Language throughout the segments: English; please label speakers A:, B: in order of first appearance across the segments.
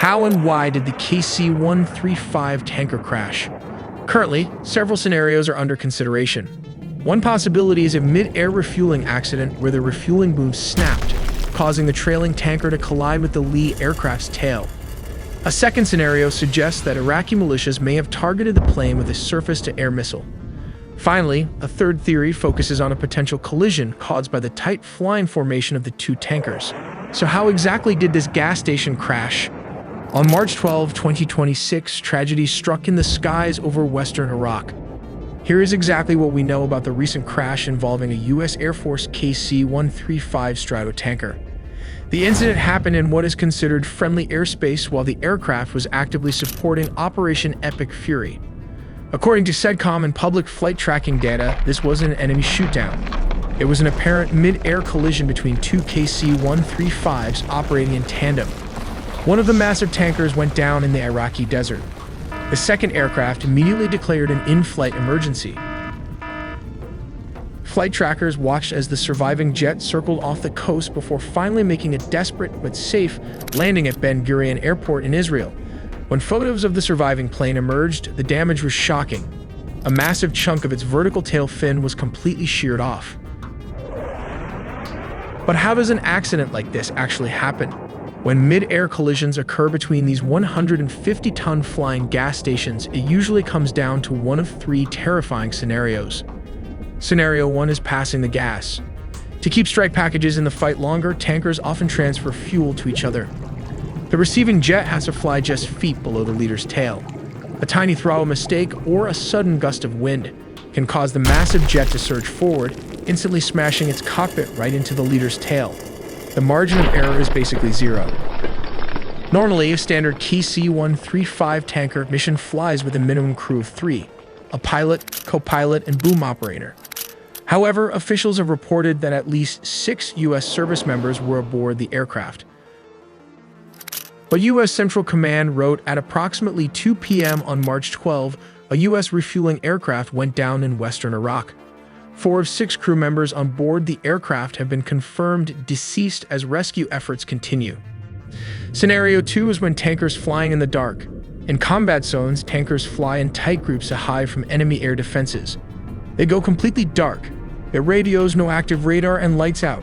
A: How and why did the KC-135 tanker crash? Currently, several scenarios are under consideration. One possibility is a mid-air refueling accident where the refueling boom snapped, causing the trailing tanker to collide with the Lee aircraft's tail. A second scenario suggests that Iraqi militias may have targeted the plane with a surface-to-air missile. Finally, a third theory focuses on a potential collision caused by the tight flying formation of the two tankers. So how exactly did this gas station crash? On March 12, 2026, tragedy struck in the skies over western Iraq. Here is exactly what we know about the recent crash involving a U.S. Air Force KC-135 Stratotanker. The incident happened in what is considered friendly airspace while the aircraft was actively supporting Operation Epic Fury. According to CENTCOM and public flight tracking data, this wasn't an enemy shootdown. It was an apparent mid-air collision between two KC-135s operating in tandem. One of the massive tankers went down in the Iraqi desert. The second aircraft immediately declared an in-flight emergency. Flight trackers watched as the surviving jet circled off the coast before finally making a desperate but safe landing at Ben Gurion Airport in Israel. When photos of the surviving plane emerged, the damage was shocking. A massive chunk of its vertical tail fin was completely sheared off. But how does an accident like this actually happen? When mid-air collisions occur between these 150-ton flying gas stations, it usually comes down to one of three terrifying scenarios. Scenario 1 is passing the gas. To keep strike packages in the fight longer, tankers often transfer fuel to each other. The receiving jet has to fly just feet below the leader's tail. A tiny throttle mistake or a sudden gust of wind can cause the massive jet to surge forward, instantly smashing its cockpit right into the leader's tail. The margin of error is basically zero. Normally, a standard KC-135 tanker mission flies with a minimum crew of 3, a pilot, co-pilot, and boom operator. However, officials have reported that at least 6 U.S. service members were aboard the aircraft. But U.S. Central Command wrote at approximately 2 p.m. on March 12, a U.S. refueling aircraft went down in western Iraq. 4 of 6 crew members on board the aircraft have been confirmed deceased as rescue efforts continue. Scenario 2 is when tankers flying in the dark. In combat zones, tankers fly in tight groups to hide from enemy air defenses. They go completely dark. Their radios, no active radar, and lights out.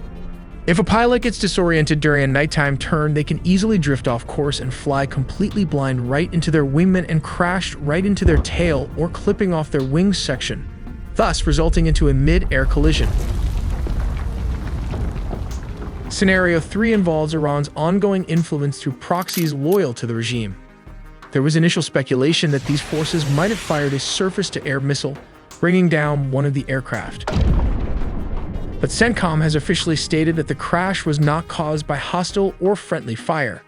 A: If a pilot gets disoriented during a nighttime turn, they can easily drift off course and fly completely blind right into their wingman and crash right into their tail or clipping off their wings section, thus resulting into a mid-air collision. Scenario 3 involves Iran's ongoing influence through proxies loyal to the regime. There was initial speculation that these forces might have fired a surface-to-air missile, bringing down one of the aircraft. But CENTCOM has officially stated that the crash was not caused by hostile or friendly fire.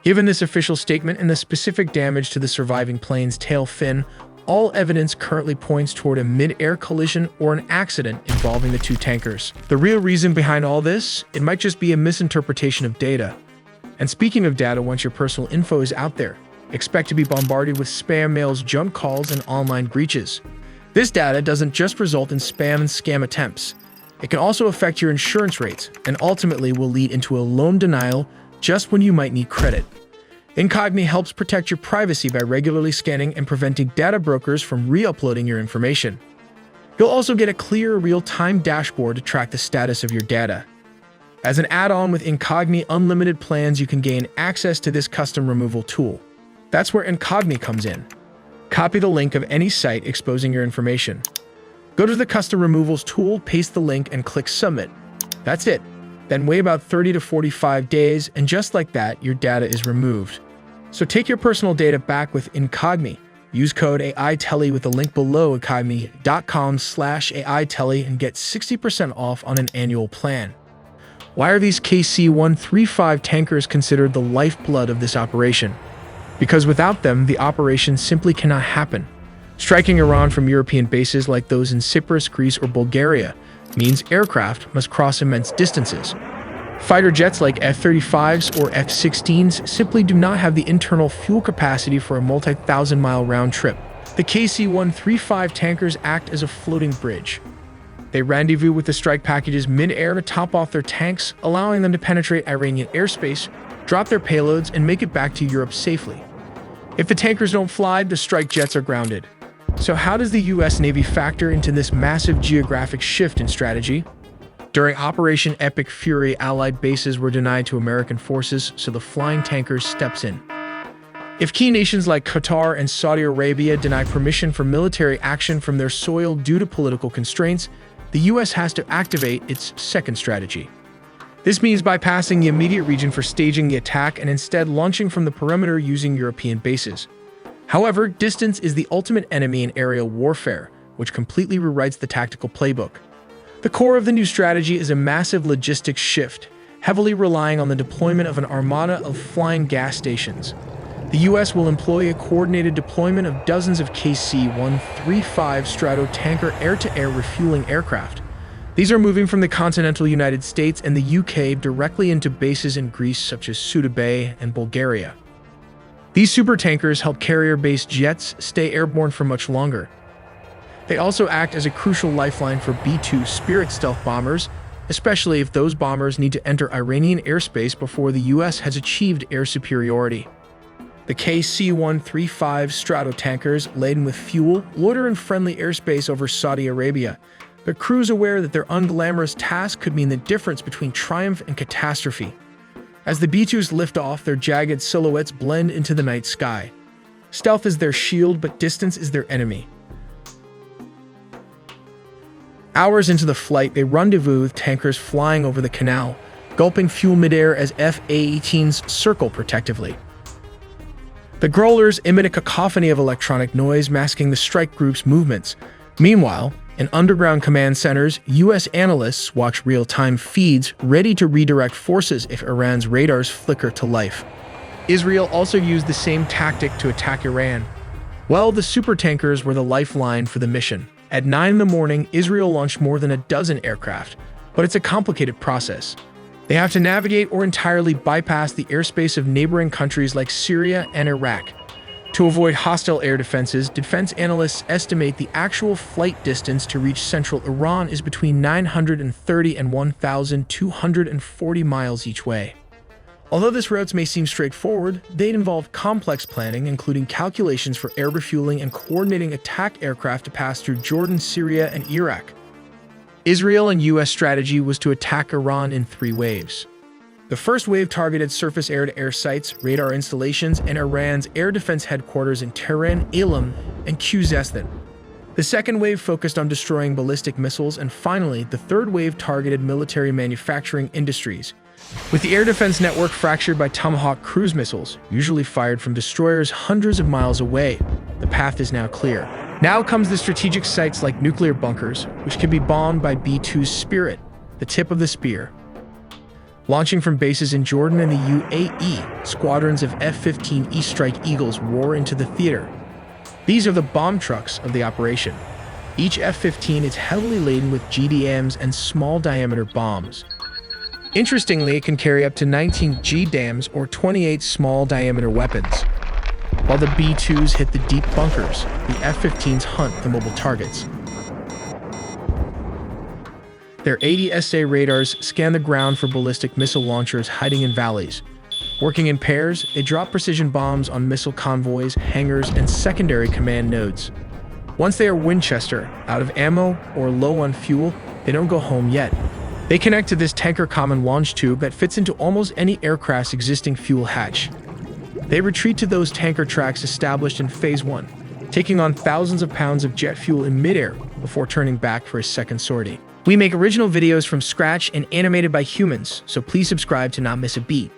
A: Given this official statement and the specific damage to the surviving plane's tail fin, all evidence currently points toward a mid-air collision or an accident involving the two tankers. The real reason behind all this, it might just be a misinterpretation of data. And speaking of data, once your personal info is out there, expect to be bombarded with spam mails, junk calls, and online breaches. This data doesn't just result in spam and scam attempts. It can also affect your insurance rates and ultimately will lead into a loan denial just when you might need credit. Incogni helps protect your privacy by regularly scanning and preventing data brokers from re-uploading your information. You'll also get a clear, real-time dashboard to track the status of your data. As an add-on with Incogni Unlimited plans, you can gain access to this custom removal tool. That's where Incogni comes in. Copy the link of any site exposing your information. Go to the custom removals tool, paste the link, and click submit. That's it. Then wait about 30 to 45 days, and just like that, your data is removed. So take your personal data back with Incogni. Use code Aitelly with the link below incogni.com/Aitelly and get 60% off on an annual plan. Why are these KC-135 tankers considered the lifeblood of this operation? Because without them, the operation simply cannot happen. Striking Iran from European bases like those in Cyprus, Greece, or Bulgaria means aircraft must cross immense distances. Fighter jets like F-35s or F-16s simply do not have the internal fuel capacity for a multi-thousand-mile round trip. The KC-135 tankers act as a floating bridge. They rendezvous with the strike packages mid-air to top off their tanks, allowing them to penetrate Iranian airspace drop their payloads, and make it back to Europe safely. If the tankers don't fly, the strike jets are grounded. So how does the US Navy factor into this massive geographic shift in strategy? During Operation Epic Fury, Allied bases were denied to American forces, so the flying tankers steps in. If key nations like Qatar and Saudi Arabia deny permission for military action from their soil due to political constraints, the US has to activate its second strategy. This means bypassing the immediate region for staging the attack and instead launching from the perimeter using European bases. However, distance is the ultimate enemy in aerial warfare, which completely rewrites the tactical playbook. The core of the new strategy is a massive logistics shift, heavily relying on the deployment of an armada of flying gas stations. The US will employ a coordinated deployment of dozens of KC-135 Stratotanker air-to-air refueling aircraft. These are moving from the continental United States and the UK directly into bases in Greece such as Suda Bay and Bulgaria. These supertankers help carrier-based jets stay airborne for much longer. They also act as a crucial lifeline for B-2 Spirit stealth bombers, especially if those bombers need to enter Iranian airspace before the US has achieved air superiority. The KC-135 Stratotankers, laden with fuel, loiter in friendly airspace over Saudi Arabia, but crews aware that their unglamorous task could mean the difference between triumph and catastrophe. As the B-2s lift off, their jagged silhouettes blend into the night sky. Stealth is their shield, but distance is their enemy. Hours into the flight, they rendezvous with tankers flying over the canal, gulping fuel midair as F-A-18s circle protectively. The growlers emit a cacophony of electronic noise masking the strike group's movements. Meanwhile, in underground command centers, US analysts watch real-time feeds ready to redirect forces if Iran's radars flicker to life. Israel also used the same tactic to attack Iran. Well, the supertankers were the lifeline for the mission. At 9 in the morning, Israel launched more than a dozen aircraft, but it's a complicated process. They have to navigate or entirely bypass the airspace of neighboring countries like Syria and Iraq. To avoid hostile air defenses, defense analysts estimate the actual flight distance to reach central Iran is between 930 and 1,240 miles each way. Although these routes may seem straightforward, they involve complex planning, including calculations for air refueling and coordinating attack aircraft to pass through Jordan, Syria, and Iraq. Israel and US strategy was to attack Iran in 3 waves. The first wave targeted surface air-to-air sites, radar installations, and Iran's air defense headquarters in Tehran, Elam, and Khuzestan. The second wave focused on destroying ballistic missiles, and finally, the third wave targeted military manufacturing industries. With the air defense network fractured by Tomahawk cruise missiles, usually fired from destroyers hundreds of miles away, the path is now clear. Now comes the strategic sites like nuclear bunkers, which can be bombed by B-2 Spirit, the tip of the spear. Launching from bases in Jordan and the UAE, squadrons of F-15E Strike Eagles roar into the theater. These are the bomb trucks of the operation. Each F-15 is heavily laden with GDAMs and small-diameter bombs. Interestingly, it can carry up to 19 GDAMs or 28 small-diameter weapons. While the B-2s hit the deep bunkers, the F-15s hunt the mobile targets. Their ADSA radars scan the ground for ballistic missile launchers hiding in valleys. Working in pairs, they drop precision bombs on missile convoys, hangars, and secondary command nodes. Once they are Winchester, out of ammo, or low on fuel, they don't go home yet. They connect to this tanker common launch tube that fits into almost any aircraft's existing fuel hatch. They retreat to those tanker tracks established in Phase 1, taking on thousands of pounds of jet fuel in midair before turning back for a second sortie. We make original videos from scratch and animated by humans, so please subscribe to not miss a beat.